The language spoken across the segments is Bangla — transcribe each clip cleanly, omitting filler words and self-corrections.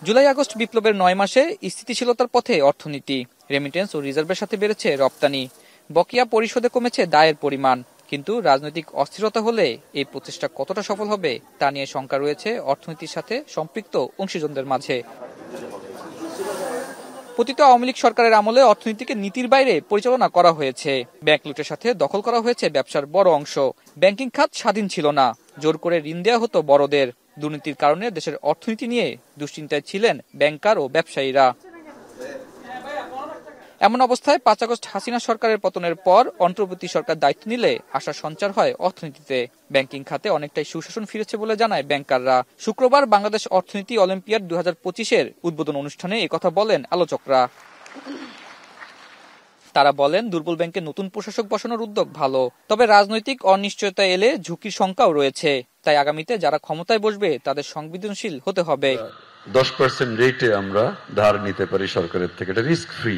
জুলাই আগস্ট বিপ্লবের ৯ মাসে স্থিতিশীলতার পথে অর্থনীতি, রেমিটেন্স ও রিজার্ভের সাথে বেড়েছে রপ্তানি, বকেয়া পরিশোধে কমেছে দায়ের পরিমাণ। কিন্তু রাজনৈতিক অস্থিরতা হলে এই প্রচেষ্টা কতটা সফল হবে তা নিয়ে শঙ্কা রয়েছে অর্থনীতির সাথে সম্পৃক্ত অংশীজনদের মাঝে। পতিত আওয়ামী লীগ সরকারের আমলে অর্থনীতিকে নীতির বাইরে পরিচালনা করা হয়েছে। ব্যাংক লুটের সাথে দখল করা হয়েছে ব্যবসার বড় অংশ। ব্যাংকিং খাত স্বাধীন ছিল না, জোর করে ঋণ দেওয়া হতো বড়দের। দুর্নীতির কারণে দেশের অর্থনীতি নিয়ে দুশ্চিন্তায় ছিলেন ব্যাংকার ও ব্যবসায়ীরা। এমন অবস্থায় ৫ আগস্ট হাসিনা সরকারের পতনের পর অন্তর্বর্তী সরকার দায়িত্ব নিলে আশার সঞ্চার হয় অর্থনীতিতে। ব্যাংকিং খাতে অনেকটাই সুশাসন ফিরেছে বলে জানায় ব্যাংকাররা। শুক্রবার বাংলাদেশ অর্থনীতি অলিম্পিয়াড ২০২৫-এর উদ্বোধন অনুষ্ঠানে একথা বলেন আলোচকরা। তারা বলেন, দুর্বল ব্যাংকে নতুন প্রশাসক বসানোর উদ্যোগ ভালো, তবে রাজনৈতিক অনিশ্চয়তা এলে ঝুঁকির শঙ্কাও রয়েছে। তাই আগামীতে যারা ক্ষমতায় বসবে তাদের সংবেদনশীল হতে হবে। 10% রেটে আমরা ধার নিতে পারি সরকারের থেকে, এটা রিস্ক ফ্রি।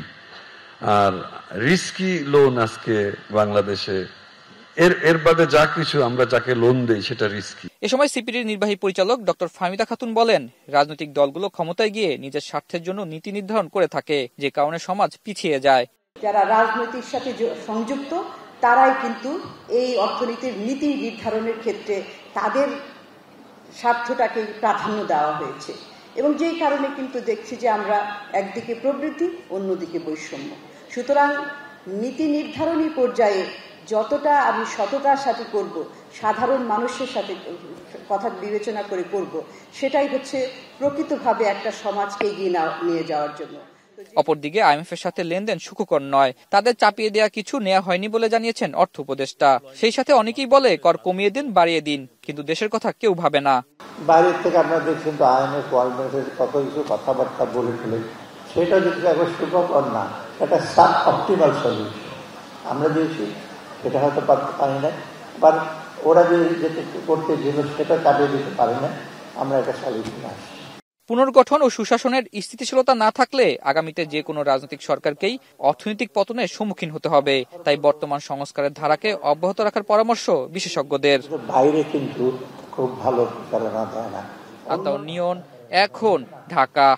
আর রিস্কি লোন আজকে বাংলাদেশে এর বাদে যা কিছু আমরা যাকে লোন দেই সেটা রিস্কি। এ সময় সিপিডির নির্বাহী পরিচালক ডক্টর ফাহমিদা খাতুন বলেন, রাজনৈতিক দলগুলো ক্ষমতায় গিয়ে নিজের স্বার্থের জন্য নীতি নির্ধারণ করে থাকে, যে কারণে সমাজ পিছিয়ে যায়। যারা রাজনৈতিক সাথে সংযুক্ত তারাই কিন্তু এই অর্থনীতির নীতি নির্ধারণের ক্ষেত্রে তাদের স্বার্থটাকে প্রাধান্য দেওয়া হয়েছে, এবং যেই কারণে কিন্তু দেখছি যে আমরা একদিকে প্রবৃদ্ধি, অন্যদিকে বৈষম্য। সুতরাং নীতি নির্ধারণী পর্যায়ে যতটা আমি সততার সাথে করব, সাধারণ মানুষের সাথে কথা বিবেচনা করে করব, সেটাই হচ্ছে প্রকৃতভাবে একটা সমাজকে এগিয়ে নিয়ে যাওয়ার জন্য। অপরদিকে আইএমএফ এর সাথে লেনদেন সুখকর নয়, তাদের চাপিয়ে দেওয়া কিছু নেওয়া হয়নি বলে জানিয়েছেন অর্থ উপদেষ্টা। সেই সাথে অনেকেই বলে, কর কমিয়ে দিন, বাড়িয়ে দিন, কিন্তু দেশের কথা কেউ ভাবে না। বাইরের থেকে আপনারা দেখছেন তো আইএমএফ, ওয়ার্ল্ড ব্যাংকের কত কিছু কথাবার্তা বলে ফেলে, সেটা যদি একবার সুখকর না, এটা সাব অপটিমাল সলিউশন আমরা দিয়েছি, সেটা হয়তো পারি না, বা ওরা যে যেটা করতে গেল সেটা কাটিয়ে দিতে পারে না, আমরা একটা সলিউশন আসছি। পুনর্গঠন ও সুশাসনের স্থিতিশীলতা না থাকলে আগামীতে যে কোনো রাজনৈতিক সরকারকেই অর্থনৈতিক পতনের সম্মুখীন হতে হবে। তাই বর্তমান সংস্কারের ধারাকে অব্যাহত রাখার পরামর্শ বিশেষজ্ঞদের। বাইরে কিন্তু খুব ভালো প্রচারণা দেয় না। আতাউর নিয়ন, এখন, ঢাকা।